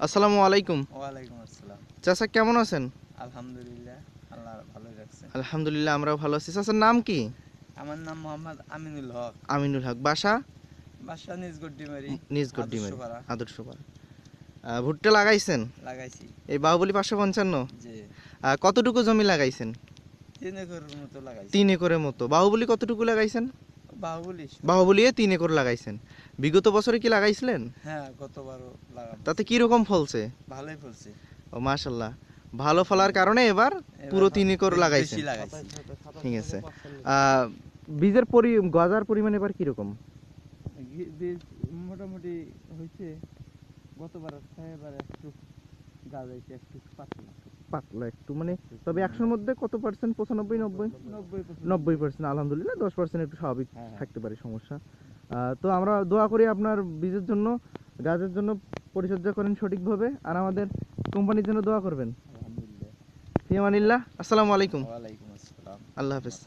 আসসালামু আলাইকুম। ওয়ালাইকুম আসসালাম। চাচা কেমন আছেন? আলহামদুলিল্লাহ, আল্লাহ ভালোই রাখছেন। আলহামদুলিল্লাহ, আমরাও ভালো আছি। চাচার নাম কি? আমার নাম মোহাম্মদ আমিনুল হক। আমিনুল হক। বাসা? বাসা নিজগড্ডিমারি, নিজ গড্ডিমারি, আদর্শপাড়া। আদর্শপাড়া। ভুট্টা লাগাইছেন? লাগাইছি। এই বাহুবলী 555? যে কতটুকু জমি লাগাইছেন? 3 একরের মতো লাগাইছি। 3 একরের মতো। বাহুবলী কতটুকু লাগাইছেন? বাহুবলী। বাহুবলী 3 একর লাগাইছেন। বিগত বছরে কি লাগাইছিলেন? হ্যাঁ, গতবারও লাগানো। তাতে কি রকম ফলছে? ভালোই ফলছে। ও মাশাআল্লাহ, ভালো ফলার কারণে এবার পুরো 3 একর লাগাইছেন। বেশি লাগাইছি। ঠিক আছে। বীজের গজার পরিমাণ এবার কি রকম? বীজ মোটামুটি হয়েছে। গতবার এবার একটু গাছ হয়েছে, একটু পাতলা পাতলা একটু, মানে তবে 100-র মধ্যে কত পার্সেন্ট? 95, 90? 90%। আলহামদুলিল্লাহ, 10% একটু স্বাভাবিক থাকতে পারে সমস্যা। তো আমরা দোয়া করি আপনার বীজের জন্য, গাছের জন্য পরিচর্যা করেন সঠিকভাবে, আর আমাদের কোম্পানির জন্য দোয়া করবেন। আলহামদুলিল্লাহ। ফি আমানিল্লাহ। আসসালামু আলাইকুম। ওয়ালাইকুম আসসালাম। আল্লাহ হাফেজ।